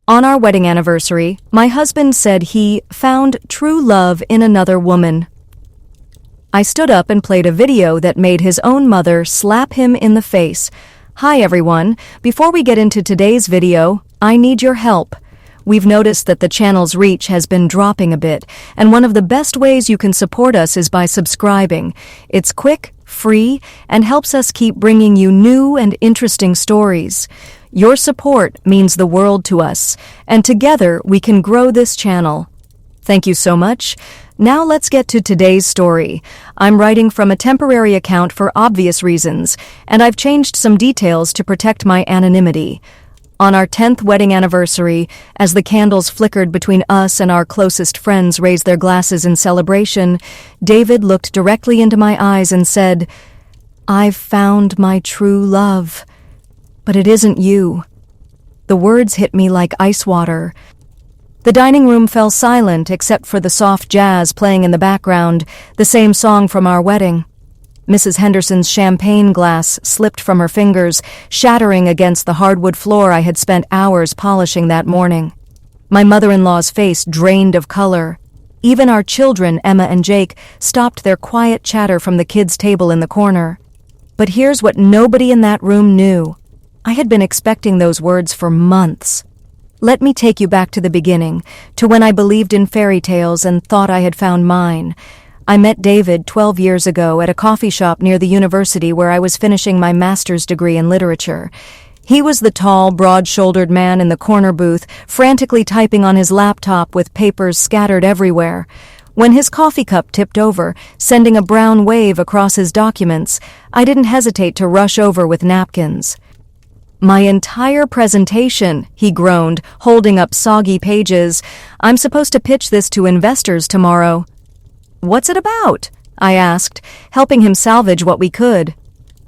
On our wedding anniversary, my husband said he found true love in another woman. I stood up and played a video that made his own mother slap him in the face. Hi everyone, before we get into today's video, I need your help. We've noticed that the channel's reach has been dropping a bit, and one of the best ways you can support us is by subscribing. It's quick, free, and helps us keep bringing you new and interesting stories. Your support means the world to us, and together we can grow this channel. Thank you so much. Now let's get to today's story. I'm writing from a temporary account for obvious reasons, and I've changed some details to protect my anonymity. On our 10th wedding anniversary, as the candles flickered between us and our closest friends raised their glasses in celebration, David looked directly into my eyes and said, "I've found my true love. But it isn't you." The words hit me like ice water. The dining room fell silent except for the soft jazz playing in the background, the same song from our wedding. Mrs. Henderson's champagne glass slipped from her fingers, shattering against the hardwood floor I had spent hours polishing that morning. My mother-in-law's face drained of color. Even our children, Emma and Jake, stopped their quiet chatter from the kids' table in the corner. But here's what nobody in that room knew. I had been expecting those words for months. Let me take you back to the beginning, to when I believed in fairy tales and thought I had found mine. I met David 12 years ago at a coffee shop near the university where I was finishing my master's degree in literature. He was the tall, broad-shouldered man in the corner booth, frantically typing on his laptop with papers scattered everywhere. When his coffee cup tipped over, sending a brown wave across his documents, I didn't hesitate to rush over with napkins. "My entire presentation," he groaned, holding up soggy pages. "I'm supposed to pitch this to investors tomorrow." "What's it about?" I asked, helping him salvage what we could.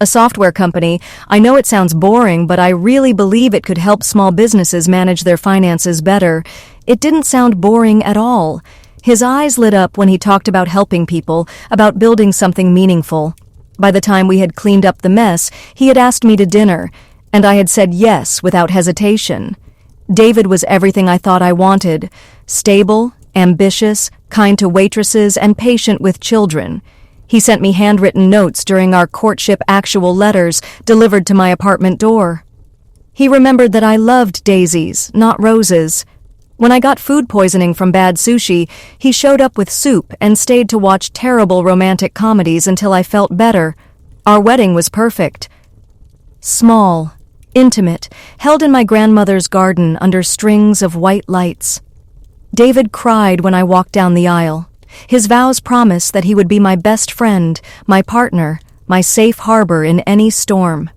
"A software company. I know it sounds boring, but I really believe it could help small businesses manage their finances better." It didn't sound boring at all. His eyes lit up when he talked about helping people, about building something meaningful. By the time we had cleaned up the mess, he had asked me to dinner, and I had said yes without hesitation. David was everything I thought I wanted: stable, ambitious, kind to waitresses, and patient with children. He sent me handwritten notes during our courtship, actual letters delivered to my apartment door. He remembered that I loved daisies, not roses. When I got food poisoning from bad sushi, he showed up with soup and stayed to watch terrible romantic comedies until I felt better. Our wedding was perfect. Small, intimate, held in my grandmother's garden under strings of white lights. David cried when I walked down the aisle. His vows promised that he would be my best friend, my partner, my safe harbor in any storm.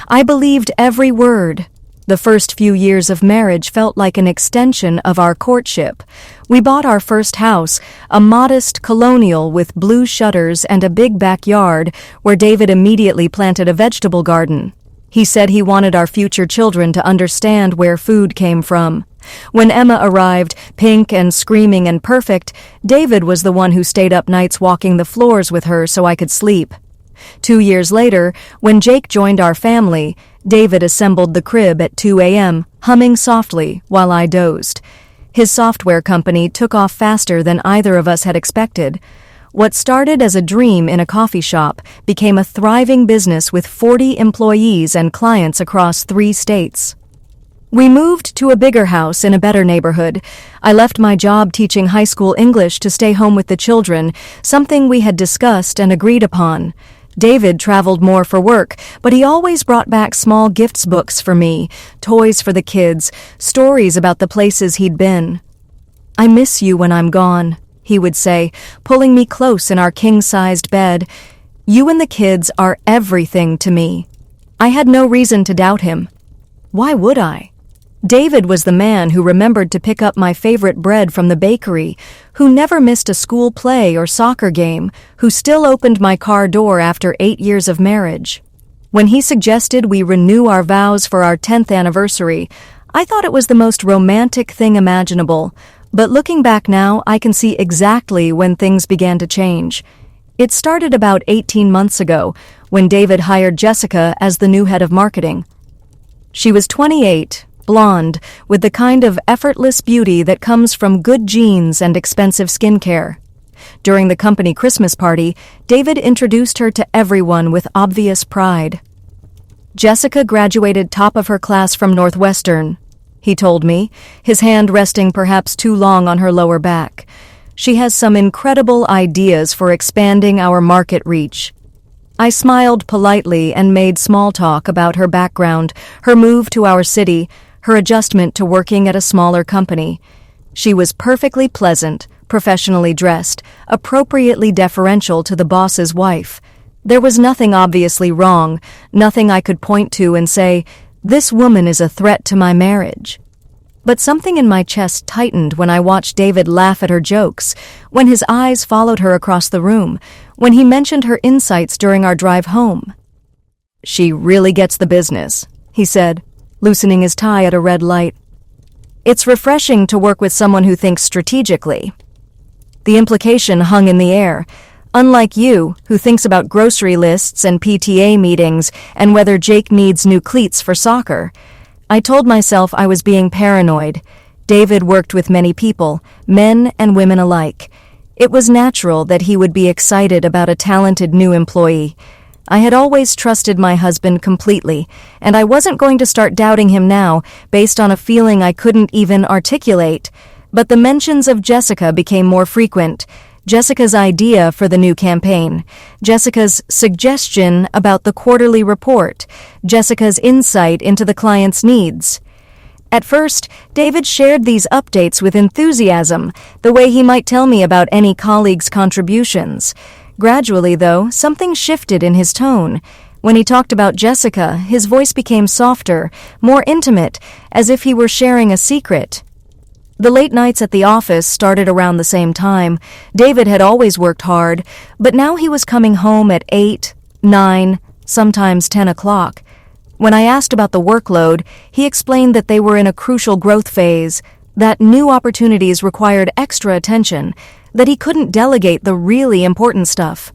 I believed every word. The first few years of marriage felt like an extension of our courtship. We bought our first house, a modest colonial with blue shutters and a big backyard where David immediately planted a vegetable garden. He said he wanted our future children to understand where food came from. When Emma arrived, pink and screaming and perfect, David was the one who stayed up nights walking the floors with her so I could sleep. 2 years later, when Jake joined our family, David assembled the crib at 2 a.m., humming softly while I dozed. His software company took off faster than either of us had expected. What started as a dream in a coffee shop became a thriving business with 40 employees and clients across 3 states. We moved to a bigger house in a better neighborhood. I left my job teaching high school English to stay home with the children, something we had discussed and agreed upon. David traveled more for work, but he always brought back small gifts books for me, toys for the kids, stories about the places he'd been. "I miss you when I'm gone," he would say, pulling me close in our king-sized bed. "You and the kids are everything to me." I had no reason to doubt him. Why would I? David was the man who remembered to pick up my favorite bread from the bakery, who never missed a school play or soccer game, who still opened my car door after 8 years of marriage. When he suggested we renew our vows for our 10th anniversary, I thought it was the most romantic thing imaginable, but looking back now, I can see exactly when things began to change. It started about 18 months ago, when David hired Jessica as the new head of marketing. She was 28, blonde, with the kind of effortless beauty that comes from good genes and expensive skincare. During the company Christmas party, David introduced her to everyone with obvious pride. Jessica graduated top of her class from Northwestern, he told me, his hand resting perhaps too long on her lower back. She has some incredible ideas for expanding our market reach. I smiled politely and made small talk about her background, her move to our city, her adjustment to working at a smaller company. She was perfectly pleasant, professionally dressed, appropriately deferential to the boss's wife. There was nothing obviously wrong, nothing I could point to and say, "This woman is a threat to my marriage." But something in my chest tightened when I watched David laugh at her jokes, when his eyes followed her across the room, when he mentioned her insights during our drive home. "She really gets the business," he said, loosening his tie at a red light. "It's refreshing to work with someone who thinks strategically." The implication hung in the air. Unlike you, who thinks about grocery lists and PTA meetings and whether Jake needs new cleats for soccer. I told myself I was being paranoid. David worked with many people, men and women alike. It was natural that he would be excited about a talented new employee. I had always trusted my husband completely, and I wasn't going to start doubting him now based on a feeling I couldn't even articulate. But the mentions of Jessica became more frequent. Jessica's idea for the new campaign, Jessica's suggestion about the quarterly report, Jessica's insight into the client's needs. At first, David shared these updates with enthusiasm, the way he might tell me about any colleague's contributions. Gradually, though, something shifted in his tone. When he talked about Jessica, his voice became softer, more intimate, as if he were sharing a secret. The late nights at the office started around the same time. David had always worked hard, but now he was coming home at 8, 9, sometimes 10 o'clock. When I asked about the workload, he explained that they were in a crucial growth phase, that new opportunities required extra attention, that he couldn't delegate the really important stuff.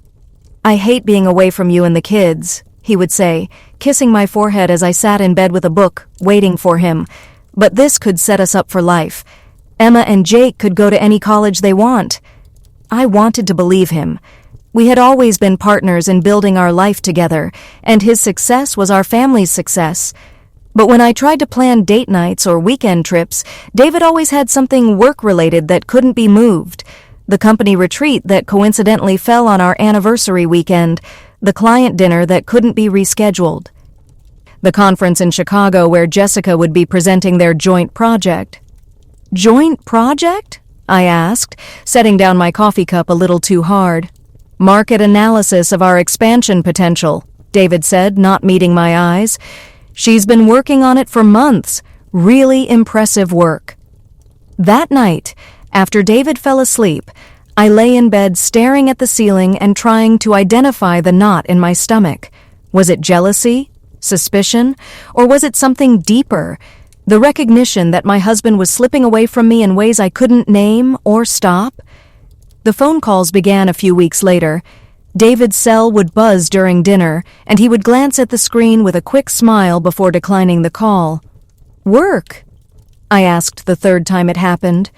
"I hate being away from you and the kids," he would say, kissing my forehead as I sat in bed with a book, waiting for him. "But this could set us up for life. Emma and Jake could go to any college they want." I wanted to believe him. We had always been partners in building our life together, and his success was our family's success. But when I tried to plan date nights or weekend trips, David always had something work-related that couldn't be moved. The company retreat that coincidentally fell on our anniversary weekend, the client dinner that couldn't be rescheduled, the conference in Chicago where Jessica would be presenting their joint project. "Joint project?" I asked, setting down my coffee cup a little too hard. "Market analysis of our expansion potential," David said, not meeting my eyes. "She's been working on it for months. Really impressive work." That night, after David fell asleep, I lay in bed staring at the ceiling and trying to identify the knot in my stomach. Was it jealousy? Suspicion? Or was it something deeper? The recognition that my husband was slipping away from me in ways I couldn't name or stop? The phone calls began a few weeks later. David's cell would buzz during dinner, and he would glance at the screen with a quick smile before declining the call. "Work?" I asked the third time it happened.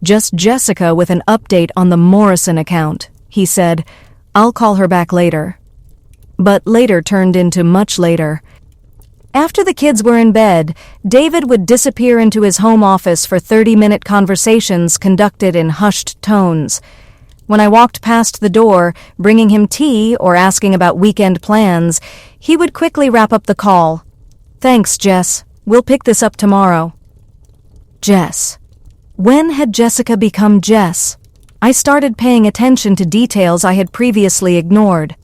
"Just Jessica with an update on the Morrison account," he said. "I'll call her back later." But later turned into much later. After the kids were in bed, David would disappear into his home office for 30-minute conversations conducted in hushed tones. When I walked past the door, bringing him tea or asking about weekend plans, he would quickly wrap up the call. "Thanks, Jess. We'll pick this up tomorrow." Jess. When had Jessica become Jess? I started paying attention to details I had previously ignored.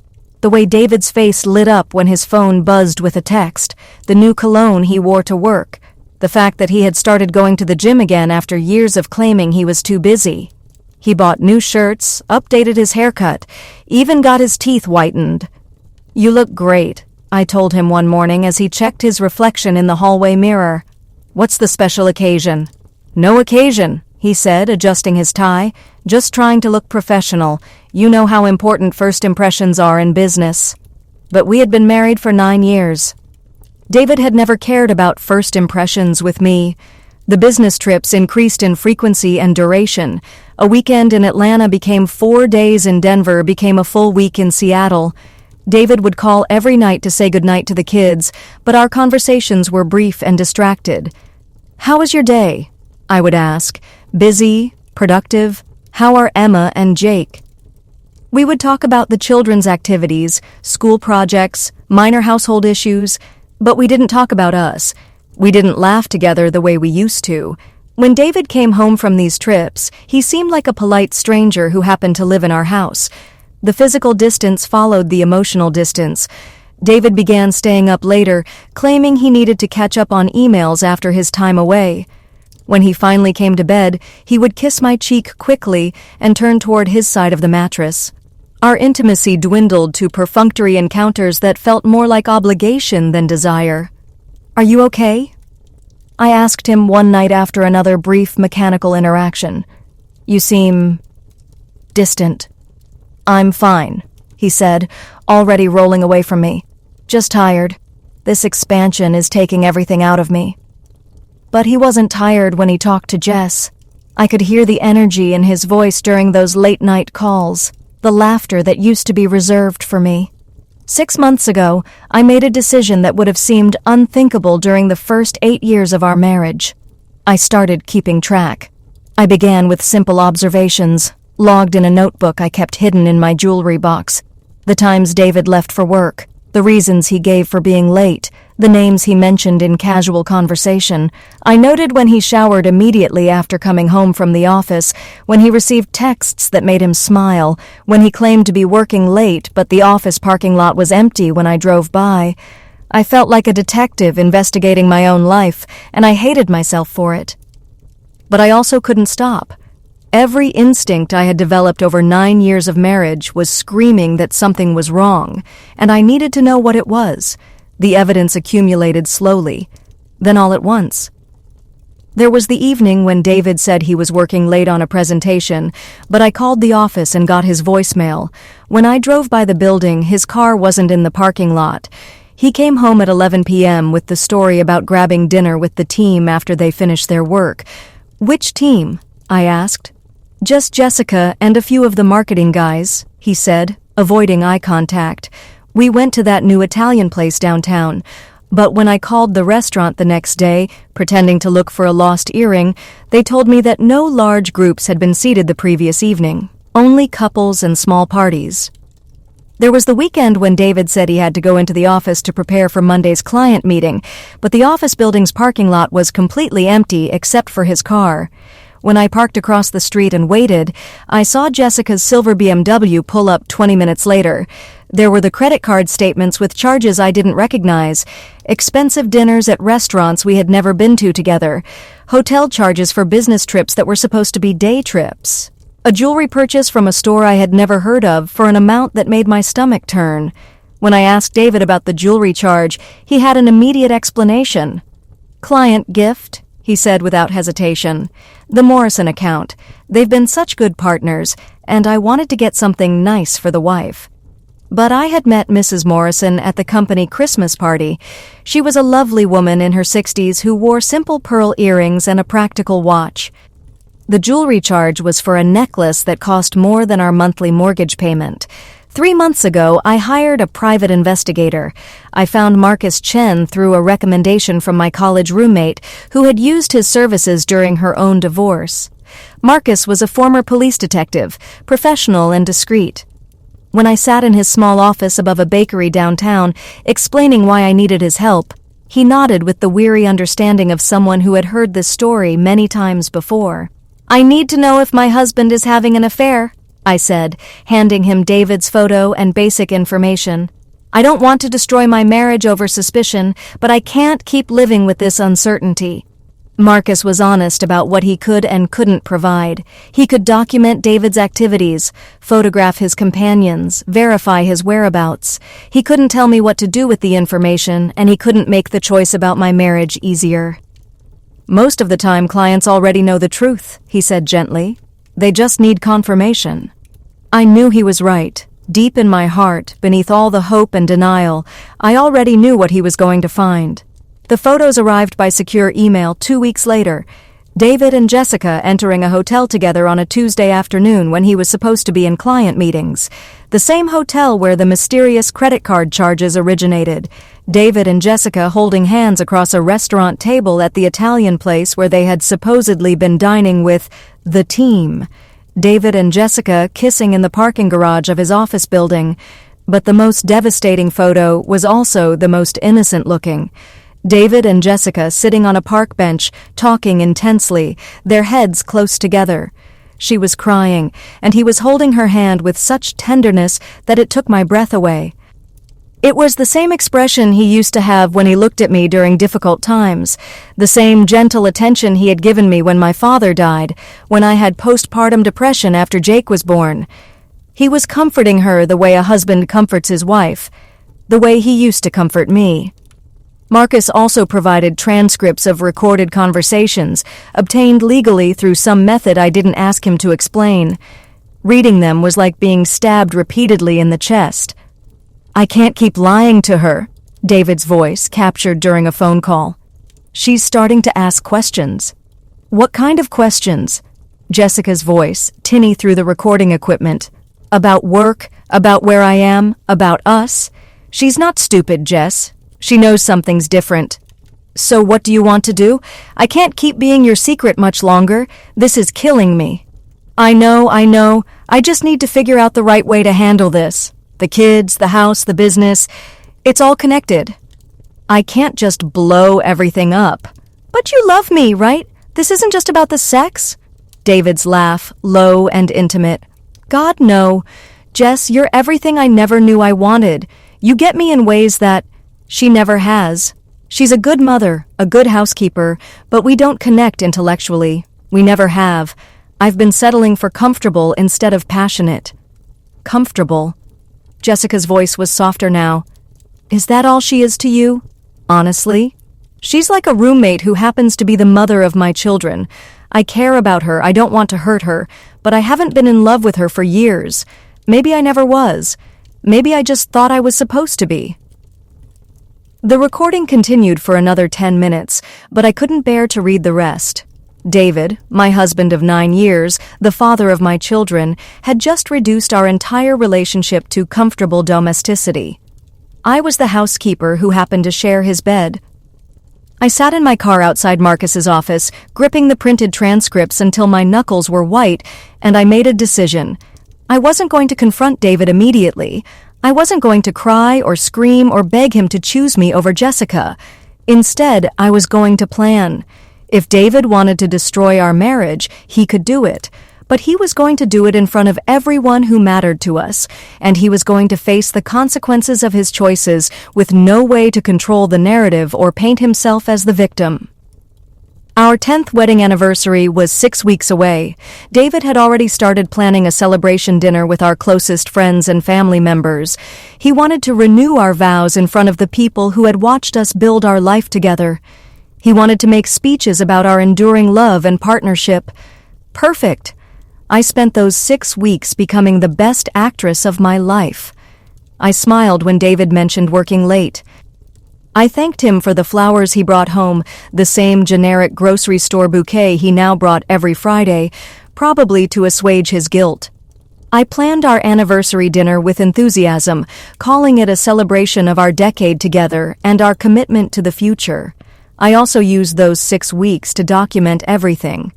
The way David's face lit up when his phone buzzed with a text, the new cologne he wore to work, the fact that he had started going to the gym again after years of claiming he was too busy. He bought new shirts, updated his haircut, even got his teeth whitened. "You look great," I told him one morning as he checked his reflection in the hallway mirror. "What's the special occasion?" "No occasion," he said, adjusting his tie. "Just trying to look professional. You know how important first impressions are in business." But we had been married for 9 years. David had never cared about first impressions with me. The business trips increased in frequency and duration. A weekend in Atlanta became 4 days in Denver, became a full week in Seattle. David would call every night to say goodnight to the kids, but our conversations were brief and distracted. "How was your day?" I would ask. "Busy? Productive? How are Emma and Jake?" We would talk about the children's activities, school projects, minor household issues, but we didn't talk about us. We didn't laugh together the way we used to. When David came home from these trips, he seemed like a polite stranger who happened to live in our house. The physical distance followed the emotional distance. David began staying up later, claiming he needed to catch up on emails after his time away. When he finally came to bed, he would kiss my cheek quickly and turn toward his side of the mattress. Our intimacy dwindled to perfunctory encounters that felt more like obligation than desire. "Are you okay?" I asked him one night after another brief mechanical interaction. "You seem distant." "I'm fine," he said, already rolling away from me. "Just tired. This expansion is taking everything out of me." But he wasn't tired when he talked to Jess. I could hear the energy in his voice during those late-night calls, the laughter that used to be reserved for me. 6 months ago, I made a decision that would have seemed unthinkable during the first 8 years of our marriage. I started keeping track. I began with simple observations, logged in a notebook I kept hidden in my jewelry box. The times David left for work, the reasons he gave for being late, the names he mentioned in casual conversation. I noted when he showered immediately after coming home from the office, when he received texts that made him smile, when he claimed to be working late but the office parking lot was empty when I drove by. I felt like a detective investigating my own life, and I hated myself for it. But I also couldn't stop. Every instinct I had developed over 9 years of marriage was screaming that something was wrong, and I needed to know what it was. The evidence accumulated slowly, then all at once. There was the evening when David said he was working late on a presentation, but I called the office and got his voicemail. When I drove by the building, his car wasn't in the parking lot. He came home at 11 p.m. with the story about grabbing dinner with the team after they finished their work. "Which team?" I asked. "Just Jessica and a few of the marketing guys," he said, avoiding eye contact. "We went to that new Italian place downtown, but when I called the restaurant the next day, pretending to look for a lost earring, they told me that no large groups had been seated the previous evening, only couples and small parties." There was the weekend when David said he had to go into the office to prepare for Monday's client meeting, but the office building's parking lot was completely empty except for his car. When I parked across the street and waited, I saw Jessica's silver BMW pull up 20 minutes later. There were the credit card statements with charges I didn't recognize, expensive dinners at restaurants we had never been to together, hotel charges for business trips that were supposed to be day trips, a jewelry purchase from a store I had never heard of for an amount that made my stomach turn. When I asked David about the jewelry charge, he had an immediate explanation. "Client gift," he said without hesitation. "The Morrison account. They've been such good partners, and I wanted to get something nice for the wife." But I had met Mrs. Morrison at the company Christmas party. She was a lovely woman in her 60s who wore simple pearl earrings and a practical watch. The jewelry charge was for a necklace that cost more than our monthly mortgage payment. 3 months ago, I hired a private investigator. I found Marcus Chen through a recommendation from my college roommate, who had used his services during her own divorce. Marcus was a former police detective, professional and discreet. When I sat in his small office above a bakery downtown, explaining why I needed his help, he nodded with the weary understanding of someone who had heard this story many times before. "I need to know if my husband is having an affair," I said, handing him David's photo and basic information. "I don't want to destroy my marriage over suspicion, but I can't keep living with this uncertainty." Marcus was honest about what he could and couldn't provide. He could document David's activities, photograph his companions, verify his whereabouts. He couldn't tell me what to do with the information, and he couldn't make the choice about my marriage easier. "Most of the time, clients already know the truth," he said gently. "They just need confirmation." I knew he was right. Deep in my heart, beneath all the hope and denial, I already knew what he was going to find. The photos arrived by secure email 2 weeks later. David and Jessica entering a hotel together on a Tuesday afternoon when he was supposed to be in client meetings. The same hotel where the mysterious credit card charges originated. David and Jessica holding hands across a restaurant table at the Italian place where they had supposedly been dining with the team. David and Jessica kissing in the parking garage of his office building. But the most devastating photo was also the most innocent looking. David and Jessica sitting on a park bench, talking intensely, their heads close together. She was crying, and he was holding her hand with such tenderness that it took my breath away. It was the same expression he used to have when he looked at me during difficult times, the same gentle attention he had given me when my father died, when I had postpartum depression after Jake was born. He was comforting her the way a husband comforts his wife, the way he used to comfort me. Marcus also provided transcripts of recorded conversations, obtained legally through some method I didn't ask him to explain. Reading them was like being stabbed repeatedly in the chest. "I can't keep lying to her," David's voice captured during a phone call. "She's starting to ask questions." "What kind of questions?" Jessica's voice, tinny through the recording equipment. "About work, about where I am, about us." "She's not stupid, Jess. She knows something's different." "So what do you want to do? I can't keep being your secret much longer. This is killing me." I know. I just need to figure out the right way to handle this. The kids, the house, the business. It's all connected. I can't just blow everything up." "But you love me, right? This isn't just about the sex?" David's laugh, low and intimate. "God, no. Jess, you're everything I never knew I wanted. You get me in ways that she never has. She's a good mother, a good housekeeper, but we don't connect intellectually. We never have. I've been settling for comfortable instead of passionate." "Comfortable?" Jessica's voice was softer now. "Is that all she is to you? Honestly? She's like a roommate who happens to be the mother of my children. I care about her, I don't want to hurt her, but I haven't been in love with her for years. Maybe I never was. Maybe I just thought I was supposed to be." The recording continued for another 10 minutes, but I couldn't bear to read the rest. David, my husband of 9 years, the father of my children, had just reduced our entire relationship to comfortable domesticity. I was the housekeeper who happened to share his bed. I sat in my car outside Marcus's office, gripping the printed transcripts until my knuckles were white, and I made a decision. I wasn't going to confront David immediately. I wasn't going to cry or scream or beg him to choose me over Jessica. Instead, I was going to plan. If David wanted to destroy our marriage, he could do it. But he was going to do it in front of everyone who mattered to us, and he was going to face the consequences of his choices with no way to control the narrative or paint himself as the victim. Our 10th wedding anniversary was 6 weeks away. David had already started planning a celebration dinner with our closest friends and family members. He wanted to renew our vows in front of the people who had watched us build our life together. He wanted to make speeches about our enduring love and partnership. Perfect. I spent those 6 weeks becoming the best actress of my life. I smiled when David mentioned working late. I thanked him for the flowers he brought home, the same generic grocery store bouquet he now brought every Friday, probably to assuage his guilt. I planned our anniversary dinner with enthusiasm, calling it a celebration of our decade together and our commitment to the future. I also used those 6 weeks to document everything.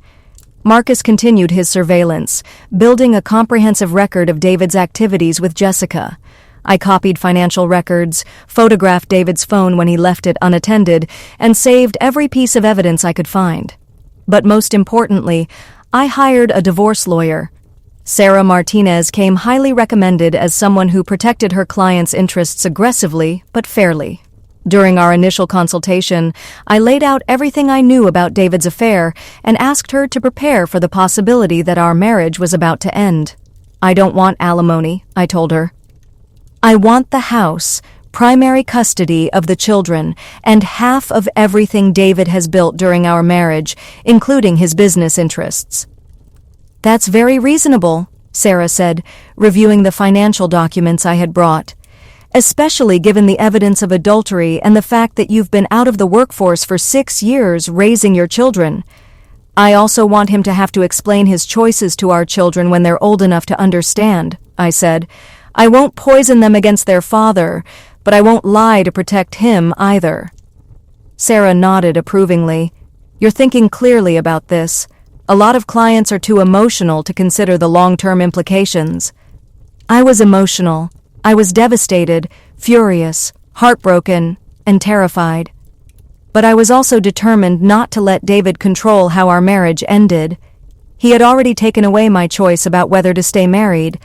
Marcus continued his surveillance, building a comprehensive record of David's activities with Jessica. I copied financial records, photographed David's phone when he left it unattended, and saved every piece of evidence I could find. But most importantly, I hired a divorce lawyer. Sarah Martinez came highly recommended as someone who protected her client's interests aggressively but fairly. During our initial consultation, I laid out everything I knew about David's affair and asked her to prepare for the possibility that our marriage was about to end. "I don't want alimony," I told her. "I want the house, primary custody of the children, and half of everything David has built during our marriage, including his business interests." "That's very reasonable," Sarah said, reviewing the financial documents I had brought. "Especially given the evidence of adultery and the fact that you've been out of the workforce for 6 years raising your children. I also want him to have to explain his choices to our children when they're old enough to understand," I said. "I won't poison them against their father, but I won't lie to protect him either." Sarah nodded approvingly. "You're thinking clearly about this. A lot of clients are too emotional to consider the long-term implications." I was emotional. I was devastated, furious, heartbroken, and terrified. But I was also determined not to let David control how our marriage ended. He had already taken away my choice about whether to stay married.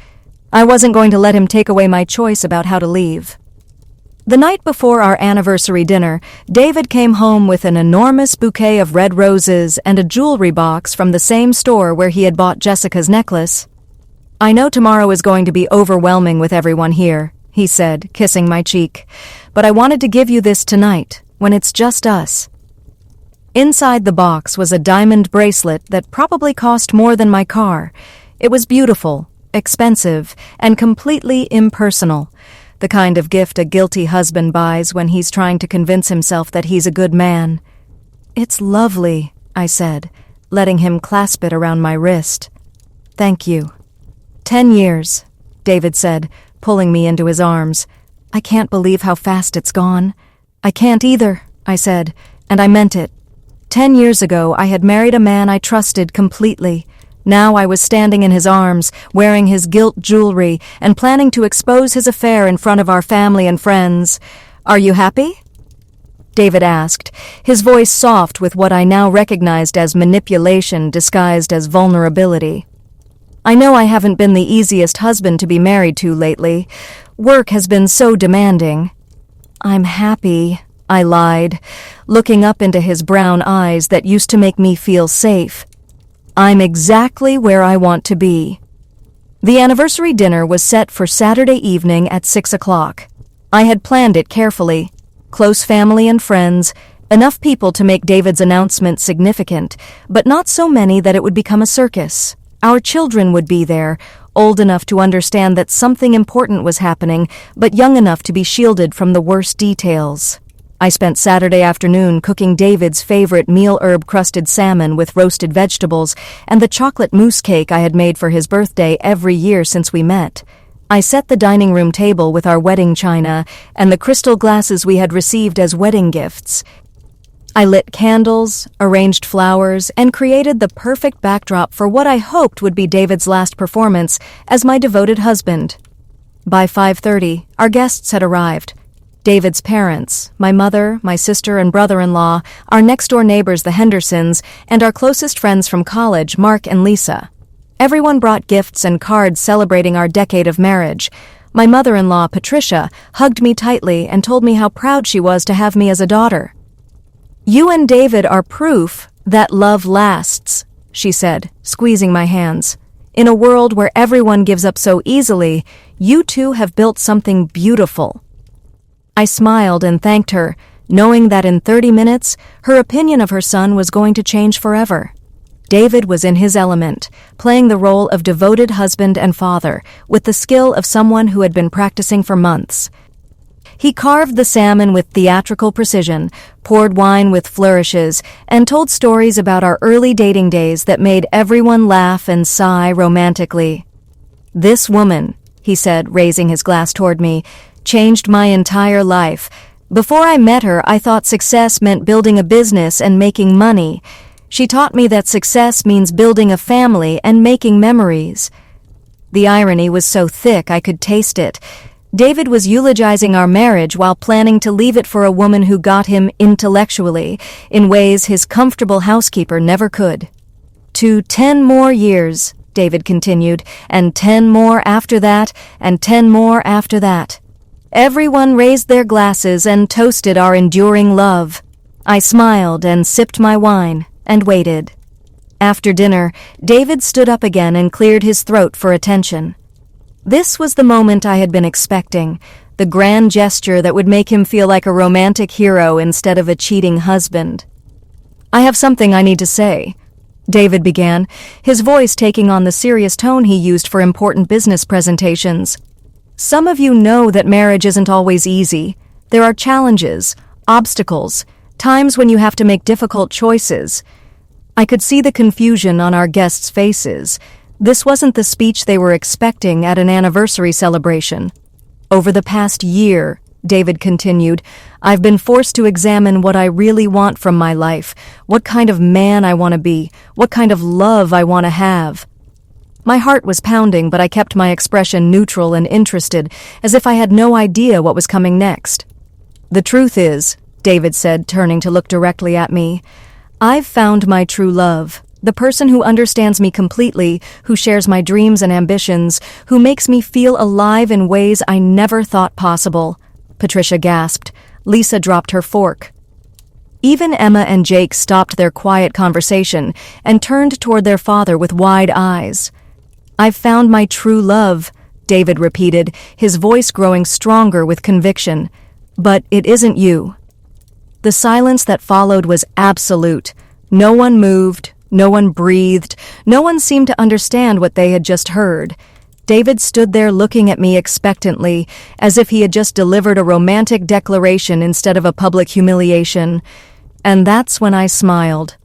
I wasn't going to let him take away my choice about how to leave. The night before our anniversary dinner, David came home with an enormous bouquet of red roses and a jewelry box from the same store where he had bought Jessica's necklace. "I know tomorrow is going to be overwhelming with everyone here," he said, kissing my cheek, "but I wanted to give you this tonight, when it's just us." Inside the box was a diamond bracelet that probably cost more than my car. It was beautiful, expensive, and completely impersonal. The kind of gift a guilty husband buys when he's trying to convince himself that he's a good man. "It's lovely," I said, letting him clasp it around my wrist. "Thank you." 10 years, David said, pulling me into his arms. "I can't believe how fast it's gone." "I can't either," I said, and I meant it. 10 years ago, I had married a man I trusted completely. Now I was standing in his arms, wearing his gilt jewelry, and planning to expose his affair in front of our family and friends. "Are you happy?" David asked, his voice soft with what I now recognized as manipulation disguised as vulnerability. "I know I haven't been the easiest husband to be married to lately. Work has been so demanding." "I'm happy," I lied, looking up into his brown eyes that used to make me feel safe. "I'm exactly where I want to be." The anniversary dinner was set for Saturday evening at 6 o'clock. I had planned it carefully. Close family and friends, enough people to make David's announcement significant, but not so many that it would become a circus. Our children would be there, old enough to understand that something important was happening, but young enough to be shielded from the worst details. I spent Saturday afternoon cooking David's favorite meal herb-crusted salmon with roasted vegetables and the chocolate mousse cake I had made for his birthday every year since we met. I set the dining room table with our wedding china and the crystal glasses we had received as wedding gifts. I lit candles, arranged flowers, and created the perfect backdrop for what I hoped would be David's last performance as my devoted husband. By 5:30, our guests had arrived. David's parents, my mother, my sister, and brother-in-law, our next-door neighbors, the Hendersons, and our closest friends from college, Mark and Lisa. Everyone brought gifts and cards celebrating our decade of marriage. My mother-in-law, Patricia, hugged me tightly and told me how proud she was to have me as a daughter. "You and David are proof that love lasts," she said, squeezing my hands. "In a world where everyone gives up so easily, you two have built something beautiful." I smiled and thanked her, knowing that in 30 minutes, her opinion of her son was going to change forever. David was in his element, playing the role of devoted husband and father, with the skill of someone who had been practicing for months. He carved the salmon with theatrical precision, poured wine with flourishes, and told stories about our early dating days that made everyone laugh and sigh romantically. "This woman," he said, raising his glass toward me, "changed my entire life. Before I met her, I thought success meant building a business and making money. She taught me that success means building a family and making memories." The irony was so thick I could taste it. David was eulogizing our marriage while planning to leave it for a woman who got him intellectually, in ways his comfortable housekeeper never could. "To 10 more years," David continued, "and 10 more after that, and 10 more after that." Everyone raised their glasses and toasted our enduring love. I smiled and sipped my wine and waited. After dinner, David stood up again and cleared his throat for attention. This was the moment I had been expecting, the grand gesture that would make him feel like a romantic hero instead of a cheating husband. "I have something I need to say." David began, his voice taking on the serious tone he used for important business presentations. Some of you know that marriage isn't always easy. There are challenges, obstacles, times when you have to make difficult choices. I could see the confusion on our guests' faces. This wasn't the speech they were expecting at an anniversary celebration. Over the past year, David continued, I've been forced to examine what I really want from my life, what kind of man I want to be, what kind of love I want to have. My heart was pounding, but I kept my expression neutral and interested, as if I had no idea what was coming next. The truth is, David said, turning to look directly at me, I've found my true love, the person who understands me completely, who shares my dreams and ambitions, who makes me feel alive in ways I never thought possible. Patricia gasped. Lisa dropped her fork. Even Emma and Jake stopped their quiet conversation and turned toward their father with wide eyes. I've found my true love, David repeated, his voice growing stronger with conviction. But it isn't you. The silence that followed was absolute. No one moved, no one breathed, no one seemed to understand what they had just heard. David stood there looking at me expectantly, as if he had just delivered a romantic declaration instead of a public humiliation. And that's when I smiled.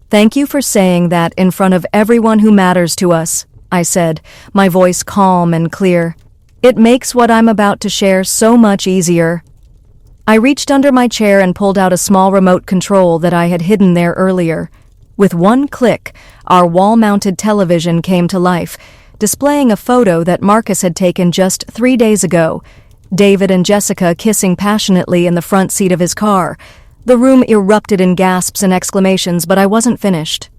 Thank you for saying that in front of everyone who matters to us, I said, my voice calm and clear. It makes what I'm about to share so much easier. I reached under my chair and pulled out a small remote control that I had hidden there earlier. With one click, our wall-mounted television came to life, displaying a photo that Marcus had taken just 3 days ago, David and Jessica kissing passionately in the front seat of his car. The room erupted in gasps and exclamations, but I wasn't finished.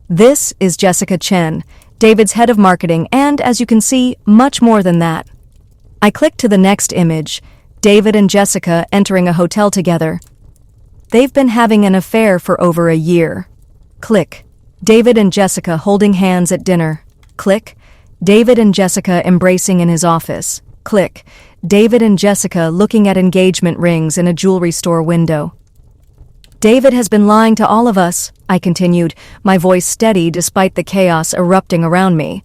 This is Jessica Chen, David's head of marketing, and, as you can see, much more than that. I clicked to the next image, David and Jessica entering a hotel together. They've been having an affair for over a year. Click. David and Jessica holding hands at dinner. Click. David and Jessica embracing in his office. Click. David and Jessica looking at engagement rings in a jewelry store window. David has been lying to all of us, I continued, my voice steady despite the chaos erupting around me.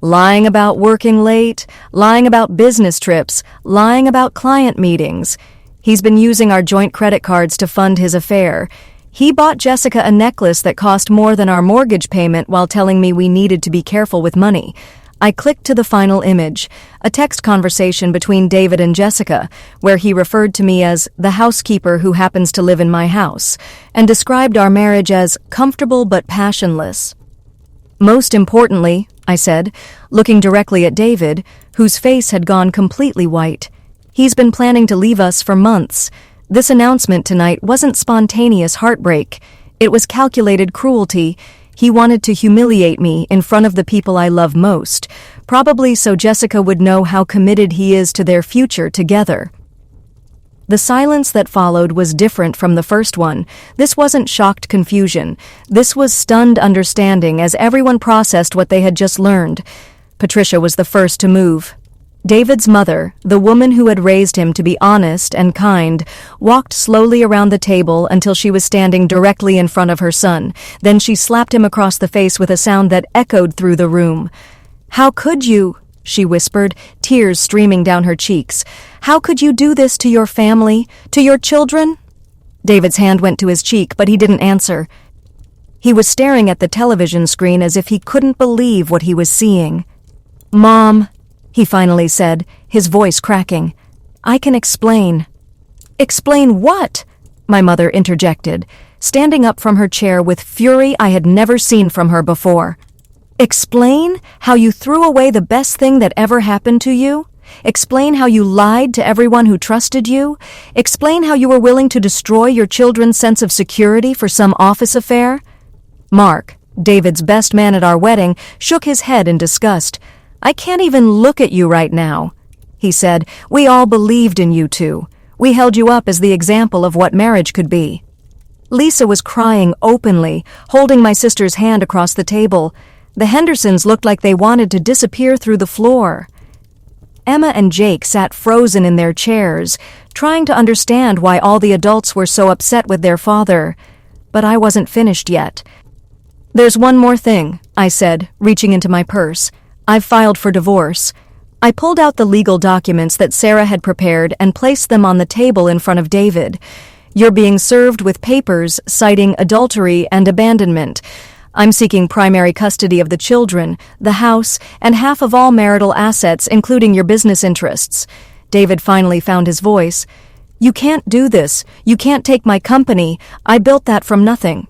Lying about working late, lying about business trips, lying about client meetings. He's been using our joint credit cards to fund his affair. He bought Jessica a necklace that cost more than our mortgage payment while telling me we needed to be careful with money. I clicked to the final image, a text conversation between David and Jessica, where he referred to me as the housekeeper who happens to live in my house, and described our marriage as comfortable but passionless. Most importantly, I said, looking directly at David, whose face had gone completely white. He's been planning to leave us for months. This announcement tonight wasn't spontaneous heartbreak. It was calculated cruelty. He wanted to humiliate me in front of the people I love most, probably so Jessica would know how committed he is to their future together. The silence that followed was different from the first one. This wasn't shocked confusion. This was stunned understanding as everyone processed what they had just learned. Patricia was the first to move. David's mother, the woman who had raised him to be honest and kind, walked slowly around the table until she was standing directly in front of her son. Then she slapped him across the face with a sound that echoed through the room. "How could you?" she whispered, tears streaming down her cheeks. "How could you do this to your family, to your children?" David's hand went to his cheek, but he didn't answer. He was staring at the television screen as if he couldn't believe what he was seeing. "Mom," he finally said, his voice cracking, "I can explain." "Explain what?" my mother interjected, standing up from her chair with fury I had never seen from her before. "Explain how you threw away the best thing that ever happened to you? Explain how you lied to everyone who trusted you? Explain how you were willing to destroy your children's sense of security for some office affair?" Mark, David's best man at our wedding, shook his head in disgust. "I can't even look at you right now," he said. "We all believed in you two. We held you up as the example of what marriage could be." Lisa was crying openly, holding my sister's hand across the table. The Hendersons looked like they wanted to disappear through the floor. Emma and Jake sat frozen in their chairs, trying to understand why all the adults were so upset with their father. But I wasn't finished yet. There's one more thing, I said, reaching into my purse. I've filed for divorce. I pulled out the legal documents that Sarah had prepared and placed them on the table in front of David. You're being served with papers citing adultery and abandonment. I'm seeking primary custody of the children, the house, and half of all marital assets, including your business interests. David finally found his voice. You can't do this. You can't take my company. I built that from nothing.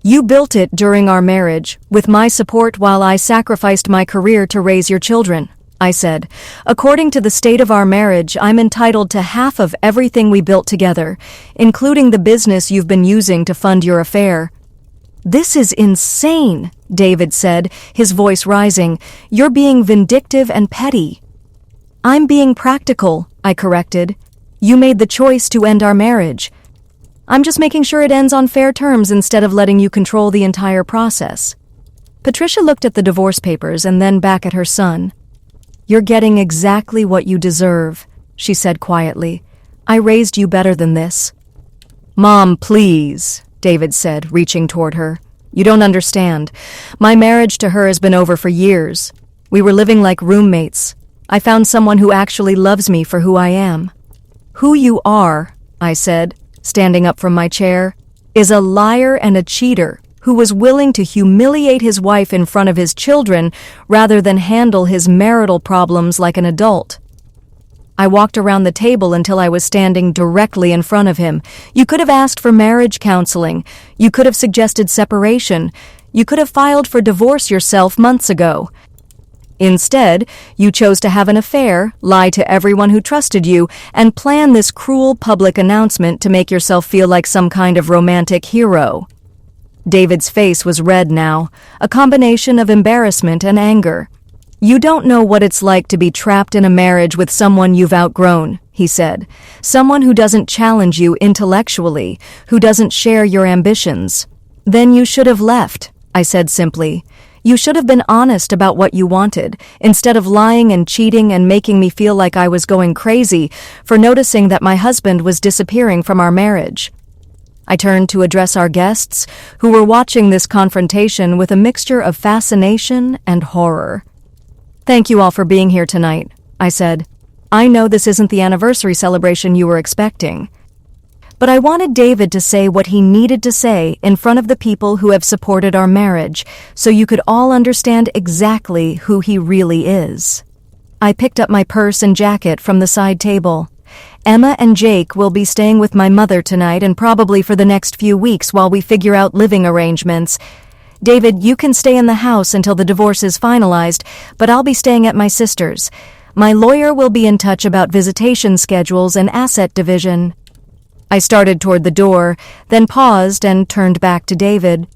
You built it during our marriage, with my support while I sacrificed my career to raise your children, I said. According to the state of our marriage, I'm entitled to half of everything we built together, including the business you've been using to fund your affair. This is insane, David said, his voice rising. You're being vindictive and petty. I'm being practical, I corrected. You made the choice to end our marriage. I'm just making sure it ends on fair terms instead of letting you control the entire process. Patricia looked at the divorce papers and then back at her son. You're getting exactly what you deserve, she said quietly. I raised you better than this. Mom, please, David said, reaching toward her. You don't understand. My marriage to her has been over for years. We were living like roommates. I found someone who actually loves me for who I am. Who you are, I said, standing up from my chair, is a liar and a cheater who was willing to humiliate his wife in front of his children rather than handle his marital problems like an adult. I walked around the table until I was standing directly in front of him. You could have asked for marriage counseling. You could have suggested separation. You could have filed for divorce yourself months ago. Instead, you chose to have an affair, lie to everyone who trusted you, and plan this cruel public announcement to make yourself feel like some kind of romantic hero. David's face was red now, a combination of embarrassment and anger. You don't know what it's like to be trapped in a marriage with someone you've outgrown, he said. Someone who doesn't challenge you intellectually, who doesn't share your ambitions. Then you should have left, I said simply. You should have been honest about what you wanted, instead of lying and cheating and making me feel like I was going crazy for noticing that my husband was disappearing from our marriage. I turned to address our guests, who were watching this confrontation with a mixture of fascination and horror. Thank you all for being here tonight, I said. I know this isn't the anniversary celebration you were expecting. But I wanted David to say what he needed to say in front of the people who have supported our marriage, so you could all understand exactly who he really is. I picked up my purse and jacket from the side table. Emma and Jake will be staying with my mother tonight and probably for the next few weeks while we figure out living arrangements. David, you can stay in the house until the divorce is finalized, but I'll be staying at my sister's. My lawyer will be in touch about visitation schedules and asset division. I started toward the door, then paused and turned back to David.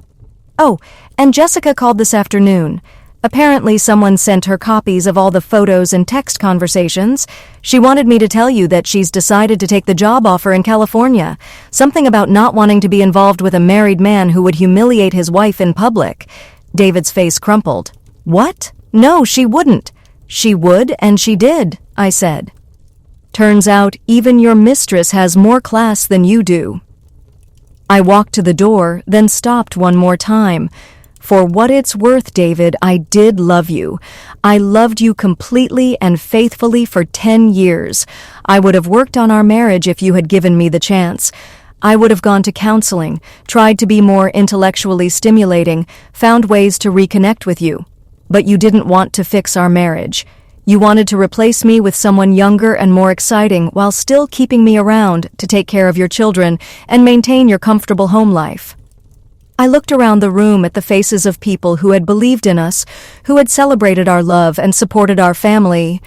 Oh, and Jessica called this afternoon. Apparently someone sent her copies of all the photos and text conversations. She wanted me to tell you that she's decided to take the job offer in California. Something about not wanting to be involved with a married man who would humiliate his wife in public. David's face crumpled. What? No, she wouldn't. She would, and she did, I said. Turns out even your mistress has more class than you do. I walked to the door, then stopped one more time. For what it's worth, David, I did love you. I loved you completely and faithfully for 10 years. I would have worked on our marriage if you had given me the chance. I would have gone to counseling, tried to be more intellectually stimulating, found ways to reconnect with you. But you didn't want to fix our marriage. You wanted to replace me with someone younger and more exciting while still keeping me around to take care of your children and maintain your comfortable home life. I looked around the room at the faces of people who had believed in us, who had celebrated our love and supported our family.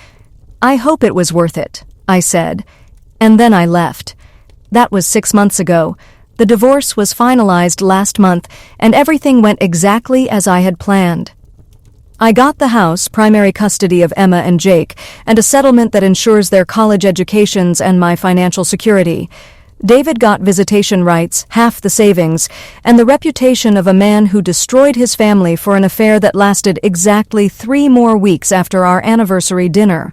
I hope it was worth it, I said. And then I left. That was 6 months ago. The divorce was finalized last month, and everything went exactly as I had planned. I got the house, primary custody of Emma and Jake, and a settlement that ensures their college educations and my financial security. David got visitation rights, half the savings, and the reputation of a man who destroyed his family for an affair that lasted exactly 3 more weeks after our anniversary dinner.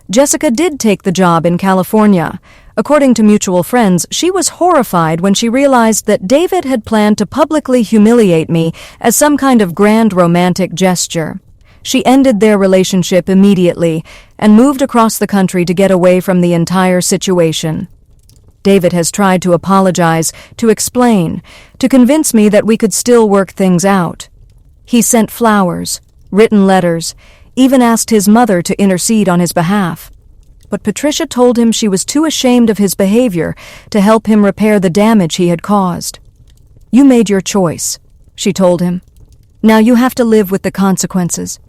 Jessica did take the job in California. According to mutual friends, she was horrified when she realized that David had planned to publicly humiliate me as some kind of grand romantic gesture. She ended their relationship immediately and moved across the country to get away from the entire situation. David has tried to apologize, to explain, to convince me that we could still work things out. He sent flowers, written letters, even asked his mother to intercede on his behalf. But Patricia told him she was too ashamed of his behavior to help him repair the damage he had caused. "You made your choice," she told him. "Now you have to live with the consequences."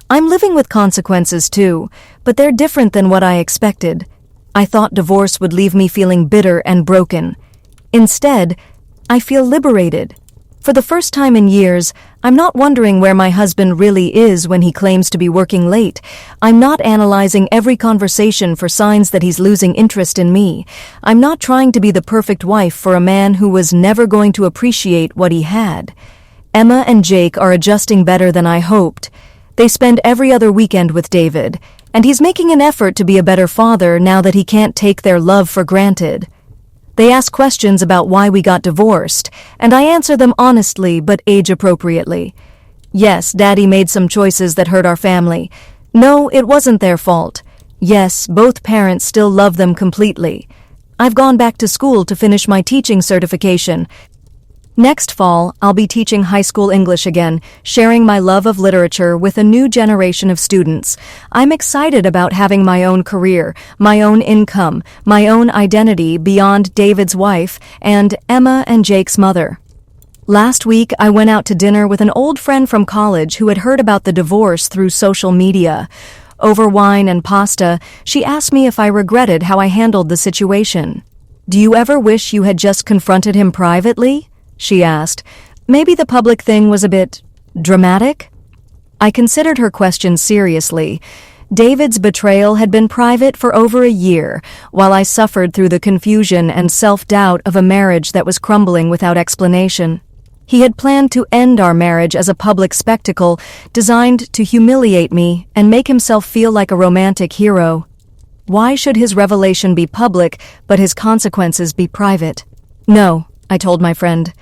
I'm living with consequences too, but they're different than what I expected. I thought divorce would leave me feeling bitter and broken. Instead, I feel liberated. For the first time in years, I'm not wondering where my husband really is when he claims to be working late. I'm not analyzing every conversation for signs that he's losing interest in me. I'm not trying to be the perfect wife for a man who was never going to appreciate what he had. Emma and Jake are adjusting better than I hoped. They spend every other weekend with David, and he's making an effort to be a better father now that he can't take their love for granted. They ask questions about why we got divorced, and I answer them honestly but age-appropriately. Yes, Daddy made some choices that hurt our family. No, it wasn't their fault. Yes, both parents still love them completely. I've gone back to school to finish my teaching certification. Next fall, I'll be teaching high school English again, sharing my love of literature with a new generation of students. I'm excited about having my own career, my own income, my own identity beyond David's wife and Emma and Jake's mother. Last week, I went out to dinner with an old friend from college who had heard about the divorce through social media. Over wine and pasta, she asked me if I regretted how I handled the situation. "Do you ever wish you had just confronted him privately?" she asked. "Maybe the public thing was a bit dramatic?" I considered her question seriously. David's betrayal had been private for over a year, while I suffered through the confusion and self-doubt of a marriage that was crumbling without explanation. He had planned to end our marriage as a public spectacle designed to humiliate me and make himself feel like a romantic hero. Why should his revelation be public, but his consequences be private? "No," I told my friend.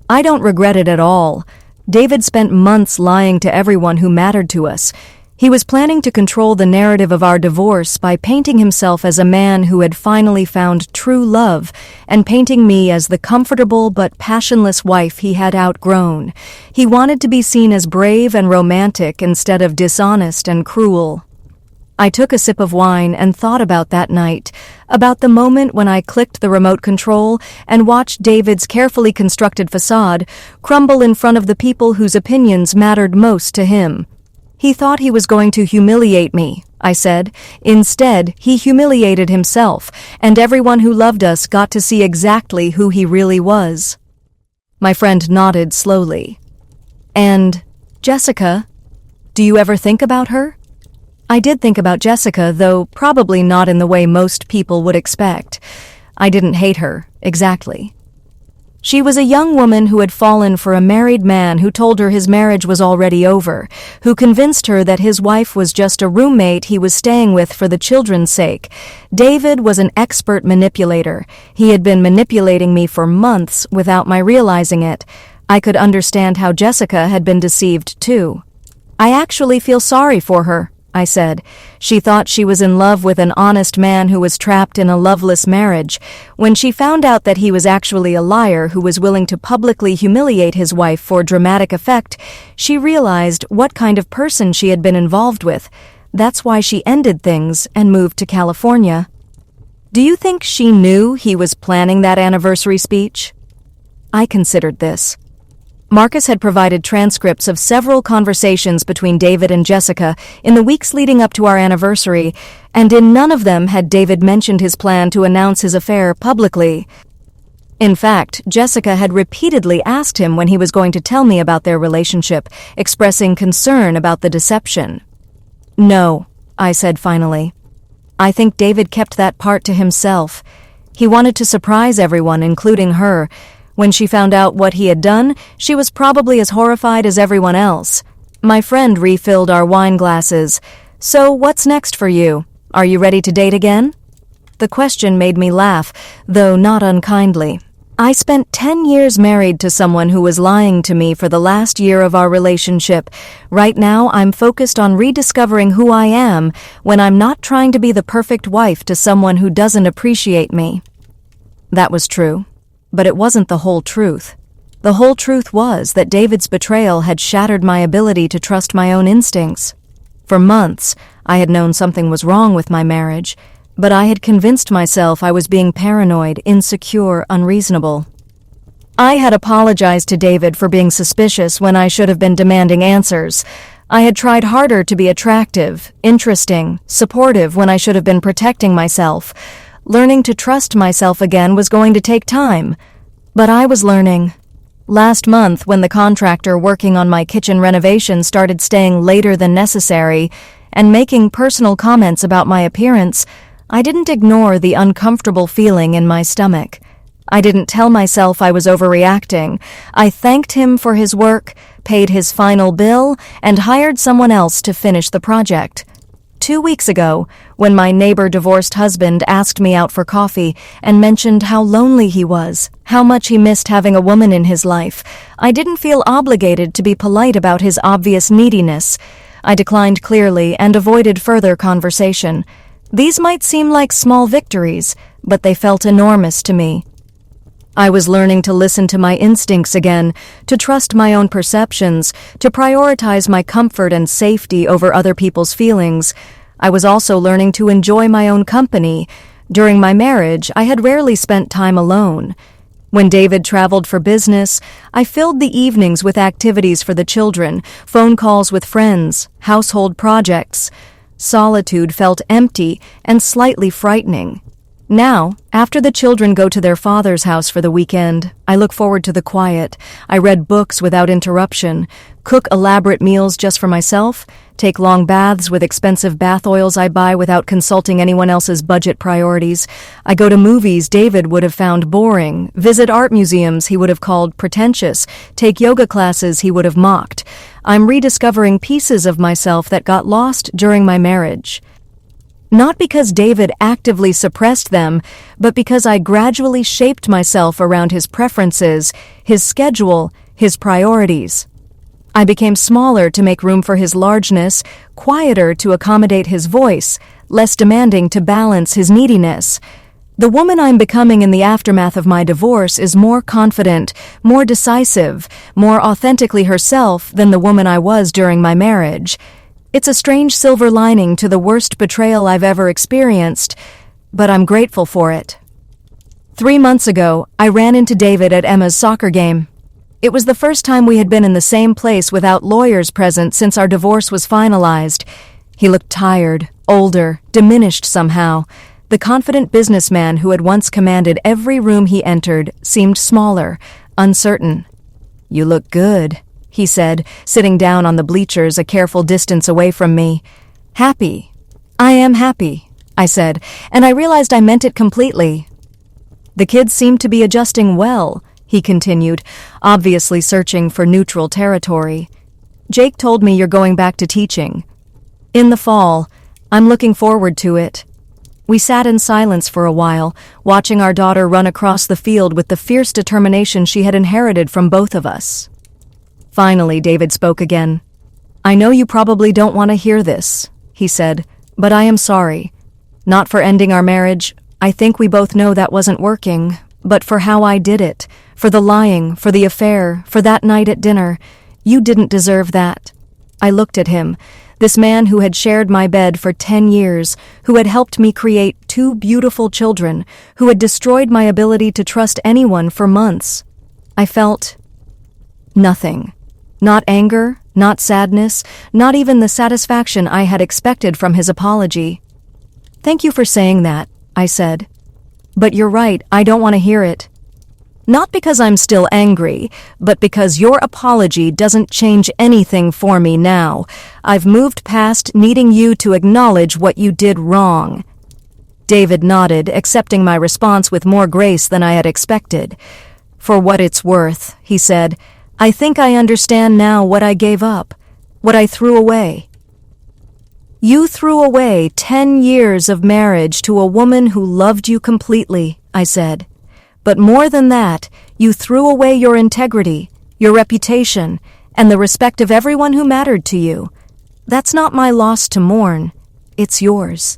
"I don't regret it at all. David spent months lying to everyone who mattered to us. He was planning to control the narrative of our divorce by painting himself as a man who had finally found true love and painting me as the comfortable but passionless wife he had outgrown. He wanted to be seen as brave and romantic instead of dishonest and cruel." I took a sip of wine and thought about that night, about the moment when I clicked the remote control and watched David's carefully constructed facade crumble in front of the people whose opinions mattered most to him. "He thought he was going to humiliate me," I said. "Instead, he humiliated himself, and everyone who loved us got to see exactly who he really was." My friend nodded slowly. "And Jessica, do you ever think about her?" I did think about Jessica, though probably not in the way most people would expect. I didn't hate her, exactly. She was a young woman who had fallen for a married man who told her his marriage was already over, who convinced her that his wife was just a roommate he was staying with for the children's sake. David was an expert manipulator. He had been manipulating me for months without my realizing it. I could understand how Jessica had been deceived, too. "I actually feel sorry for her," I said. "She thought she was in love with an honest man who was trapped in a loveless marriage. When she found out that he was actually a liar who was willing to publicly humiliate his wife for dramatic effect, she realized what kind of person she had been involved with. That's why she ended things and moved to California." "Do you think she knew he was planning that anniversary speech?" I considered this. Marcus had provided transcripts of several conversations between David and Jessica in the weeks leading up to our anniversary, and in none of them had David mentioned his plan to announce his affair publicly. In fact, Jessica had repeatedly asked him when he was going to tell me about their relationship, expressing concern about the deception. "No," I said finally. "I think David kept that part to himself. He wanted to surprise everyone, including her. When she found out what he had done, she was probably as horrified as everyone else." My friend refilled our wine glasses. "So what's next for you? Are you ready to date again?" The question made me laugh, though not unkindly. I spent 10 years married to someone who was lying to me for the last year of our relationship. Right now, I'm focused on rediscovering who I am when I'm not trying to be the perfect wife to someone who doesn't appreciate me. That was true, but it wasn't the whole truth. The whole truth was that David's betrayal had shattered my ability to trust my own instincts. For months, I had known something was wrong with my marriage, but I had convinced myself I was being paranoid, insecure, unreasonable. I had apologized to David for being suspicious when I should have been demanding answers. I had tried harder to be attractive, interesting, supportive when I should have been protecting myself. Learning to trust myself again was going to take time, but I was learning. Last month, when the contractor working on my kitchen renovation started staying later than necessary and making personal comments about my appearance, I didn't ignore the uncomfortable feeling in my stomach. I didn't tell myself I was overreacting. I thanked him for his work, paid his final bill, and hired someone else to finish the project. 2 weeks ago, when my neighbor-divorced husband asked me out for coffee and mentioned how lonely he was, how much he missed having a woman in his life, I didn't feel obligated to be polite about his obvious neediness. I declined clearly and avoided further conversation. These might seem like small victories, but they felt enormous to me. I was learning to listen to my instincts again, to trust my own perceptions, to prioritize my comfort and safety over other people's feelings. I was also learning to enjoy my own company. During my marriage, I had rarely spent time alone. When David traveled for business, I filled the evenings with activities for the children, phone calls with friends, household projects. Solitude felt empty and slightly frightening. Now, after the children go to their father's house for the weekend, I look forward to the quiet. I read books without interruption, cook elaborate meals just for myself, take long baths with expensive bath oils I buy without consulting anyone else's budget priorities. I go to movies David would have found boring, visit art museums he would have called pretentious, take yoga classes he would have mocked. I'm rediscovering pieces of myself that got lost during my marriage. Not because David actively suppressed them, but because I gradually shaped myself around his preferences, his schedule, his priorities. I became smaller to make room for his largeness, quieter to accommodate his voice, less demanding to balance his neediness. The woman I'm becoming in the aftermath of my divorce is more confident, more decisive, more authentically herself than the woman I was during my marriage. It's a strange silver lining to the worst betrayal I've ever experienced, but I'm grateful for it. 3 months ago, I ran into David at Emma's soccer game. It was the first time we had been in the same place without lawyers present since our divorce was finalized. He looked tired, older, diminished somehow. The confident businessman who had once commanded every room he entered seemed smaller, uncertain. "You look good," he said, sitting down on the bleachers a careful distance away from me. "Happy. I am happy," I said, and I realized I meant it completely. "The kids seem to be adjusting well," he continued, obviously searching for neutral territory. "Jake told me you're going back to teaching. In the fall. I'm looking forward to it." We sat in silence for a while, watching our daughter run across the field with the fierce determination she had inherited from both of us. Finally, David spoke again. "I know you probably don't want to hear this," he said, "but I am sorry. Not for ending our marriage. I think we both know that wasn't working, but for how I did it, for the lying, for the affair, for that night at dinner. You didn't deserve that." I looked at him, this man who had shared my bed for 10 years, who had helped me create 2 beautiful children, who had destroyed my ability to trust anyone for months. I felt nothing. Not anger, not sadness, not even the satisfaction I had expected from his apology. "Thank you for saying that," I said. "But you're right, I don't want to hear it. Not because I'm still angry, but because your apology doesn't change anything for me now. I've moved past needing you to acknowledge what you did wrong." David nodded, accepting my response with more grace than I had expected. "For what it's worth," he said, "I think I understand now what I gave up, what I threw away." You threw away 10 years of marriage to a woman who loved you completely, I said. But more than that, you threw away your integrity, your reputation, and the respect of everyone who mattered to you. That's not my loss to mourn. It's yours.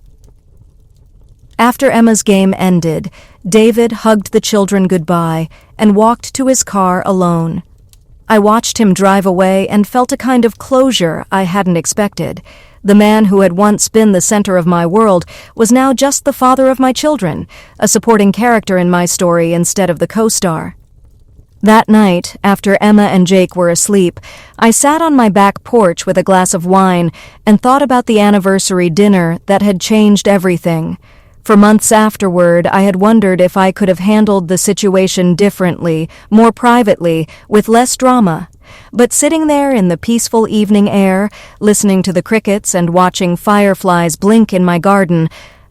After Emma's game ended, David hugged the children goodbye and walked to his car alone. I watched him drive away and felt a kind of closure I hadn't expected. The man who had once been the center of my world was now just the father of my children, a supporting character in my story instead of the co-star. That night, after Emma and Jake were asleep, I sat on my back porch with a glass of wine and thought about the anniversary dinner that had changed everything. For months afterward, I had wondered if I could have handled the situation differently, more privately, with less drama. But sitting there in the peaceful evening air, listening to the crickets and watching fireflies blink in my garden,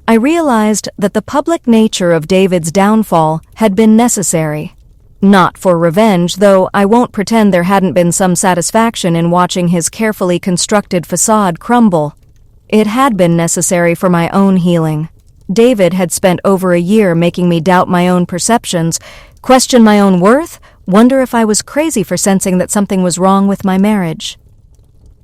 I realized that the public nature of David's downfall had been necessary. Not for revenge, though I won't pretend there hadn't been some satisfaction in watching his carefully constructed facade crumble. It had been necessary for my own healing. David had spent over a year making me doubt my own perceptions, question my own worth, wonder if I was crazy for sensing that something was wrong with my marriage.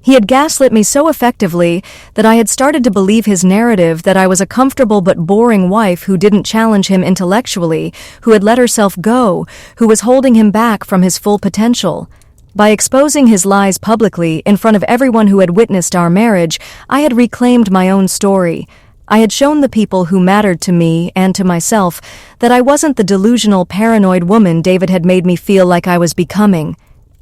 He had gaslit me so effectively that I had started to believe his narrative that I was a comfortable but boring wife who didn't challenge him intellectually, who had let herself go, who was holding him back from his full potential. By exposing his lies publicly in front of everyone who had witnessed our marriage, I had reclaimed my own story. I had shown the people who mattered to me and to myself that I wasn't the delusional, paranoid woman David had made me feel like I was becoming.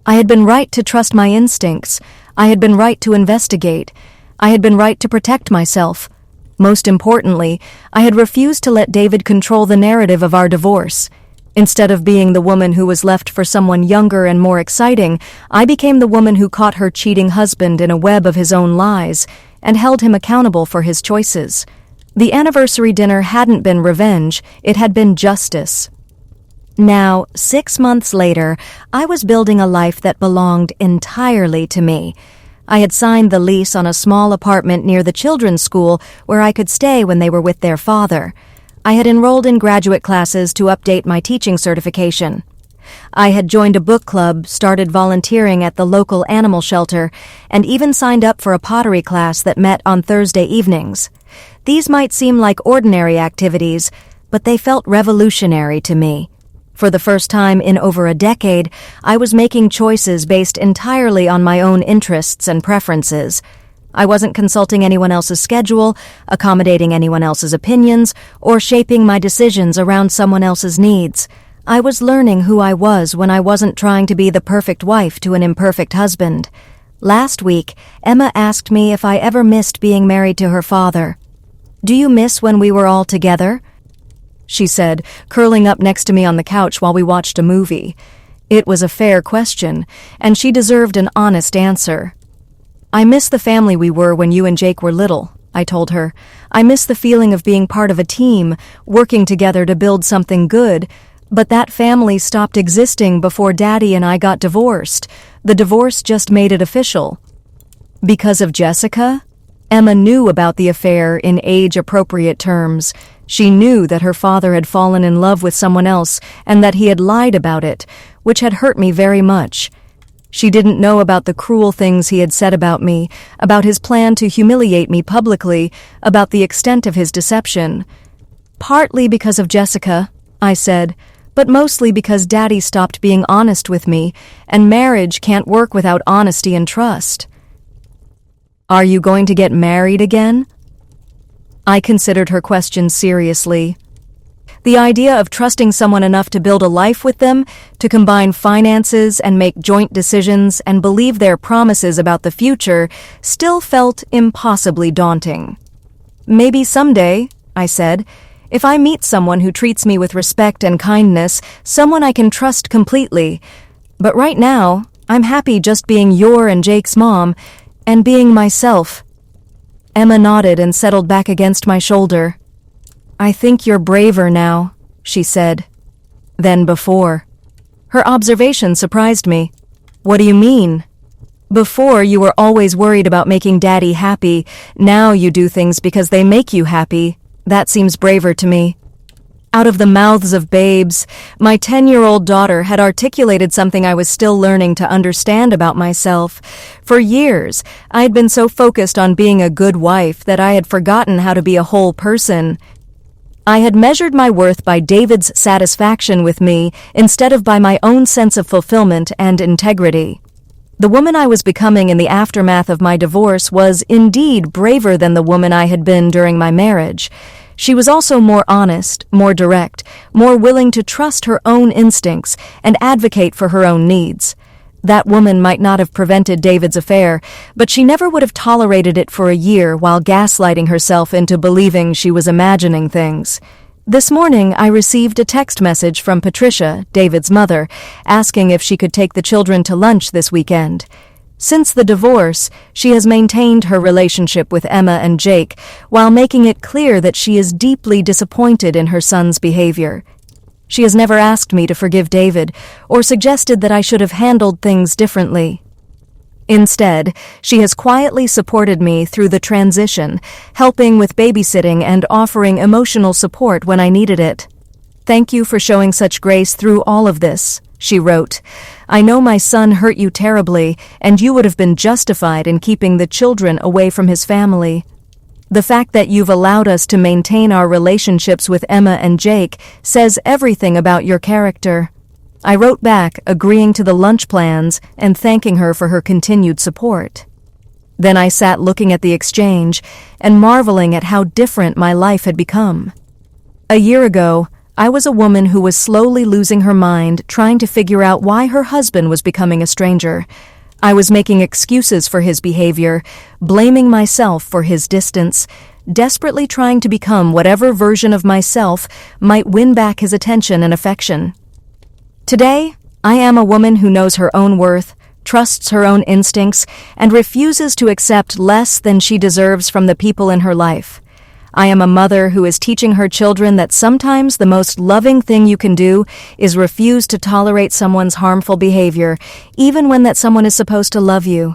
I had been right to trust my instincts. I had been right to investigate. I had been right to protect myself. Most importantly, I had refused to let David control the narrative of our divorce. Instead of being the woman who was left for someone younger and more exciting, I became the woman who caught her cheating husband in a web of his own lies and held him accountable for his choices. The anniversary dinner hadn't been revenge, it had been justice. Now, 6 months later, I was building a life that belonged entirely to me. I had signed the lease on a small apartment near the children's school where I could stay when they were with their father. I had enrolled in graduate classes to update my teaching certification. I had joined a book club, started volunteering at the local animal shelter, and even signed up for a pottery class that met on Thursday evenings. These might seem like ordinary activities, but they felt revolutionary to me. For the first time in over a decade, I was making choices based entirely on my own interests and preferences. I wasn't consulting anyone else's schedule, accommodating anyone else's opinions, or shaping my decisions around someone else's needs. I was learning who I was when I wasn't trying to be the perfect wife to an imperfect husband. Last week, Emma asked me if I ever missed being married to her father. "Do you miss when we were all together?" she said, curling up next to me on the couch while we watched a movie. It was a fair question, and she deserved an honest answer. "I miss the family we were when you and Jake were little," I told her. "I miss the feeling of being part of a team, working together to build something good. But that family stopped existing before Daddy and I got divorced. The divorce just made it official." "Because of Jessica?" Emma knew about the affair in age-appropriate terms. She knew that her father had fallen in love with someone else and that he had lied about it, which had hurt me very much. She didn't know about the cruel things he had said about me, about his plan to humiliate me publicly, about the extent of his deception. "Partly because of Jessica," I said, "but mostly because Daddy stopped being honest with me, and marriage can't work without honesty and trust." "Are you going to get married again?" I considered her question seriously. The idea of trusting someone enough to build a life with them, to combine finances and make joint decisions and believe their promises about the future, still felt impossibly daunting. "Maybe someday," I said, "if I meet someone who treats me with respect and kindness, someone I can trust completely. But right now, I'm happy just being your and Jake's mom, and being myself." Emma nodded and settled back against my shoulder. "I think you're braver now," she said, "than before." Her observation surprised me. "What do you mean?" Before, you were always worried about making Daddy happy. Now you do things because they make you happy. That seems braver to me." Out of the mouths of babes, my 10-year-old daughter had articulated something I was still learning to understand about myself. For years, I had been so focused on being a good wife that I had forgotten how to be a whole person. I had measured my worth by David's satisfaction with me instead of by my own sense of fulfillment and integrity. The woman I was becoming in the aftermath of my divorce was indeed braver than the woman I had been during my marriage. She was also more honest, more direct, more willing to trust her own instincts and advocate for her own needs. That woman might not have prevented David's affair, but she never would have tolerated it for a year while gaslighting herself into believing she was imagining things. This morning, I received a text message from Patricia, David's mother, asking if she could take the children to lunch this weekend. Since the divorce, she has maintained her relationship with Emma and Jake while making it clear that she is deeply disappointed in her son's behavior. She has never asked me to forgive David or suggested that I should have handled things differently. Instead, she has quietly supported me through the transition, helping with babysitting and offering emotional support when I needed it. "Thank you for showing such grace through all of this," she wrote. "I know my son hurt you terribly, and you would have been justified in keeping the children away from his family. The fact that you've allowed us to maintain our relationships with Emma and Jake says everything about your character." I wrote back, agreeing to the lunch plans and thanking her for her continued support. Then I sat looking at the exchange and marveling at how different my life had become. A year ago, I was a woman who was slowly losing her mind, trying to figure out why her husband was becoming a stranger. I was making excuses for his behavior, blaming myself for his distance, desperately trying to become whatever version of myself might win back his attention and affection. Today, I am a woman who knows her own worth, trusts her own instincts, and refuses to accept less than she deserves from the people in her life. I am a mother who is teaching her children that sometimes the most loving thing you can do is refuse to tolerate someone's harmful behavior, even when that someone is supposed to love you.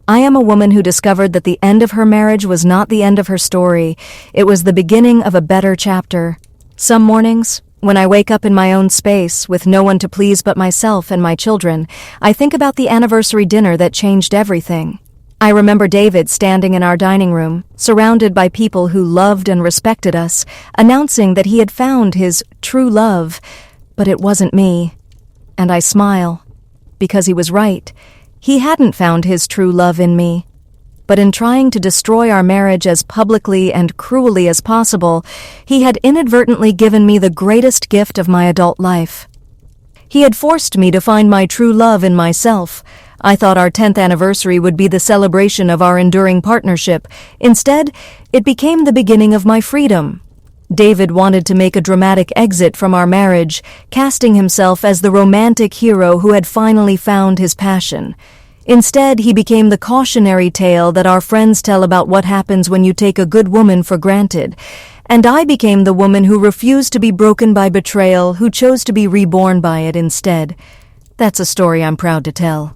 I am a woman who discovered that the end of her marriage was not the end of her story. It was the beginning of a better chapter. Some mornings, when I wake up in my own space, with no one to please but myself and my children, I think about the anniversary dinner that changed everything. I remember David standing in our dining room, surrounded by people who loved and respected us, announcing that he had found his true love, but it wasn't me. And I smile, because he was right. He hadn't found his true love in me. But in trying to destroy our marriage as publicly and cruelly as possible, he had inadvertently given me the greatest gift of my adult life. He had forced me to find my true love in myself. I thought our 10th anniversary would be the celebration of our enduring partnership. Instead, it became the beginning of my freedom. David wanted to make a dramatic exit from our marriage, casting himself as the romantic hero who had finally found his passion. Instead, he became the cautionary tale that our friends tell about what happens when you take a good woman for granted. And I became the woman who refused to be broken by betrayal, who chose to be reborn by it instead. That's a story I'm proud to tell.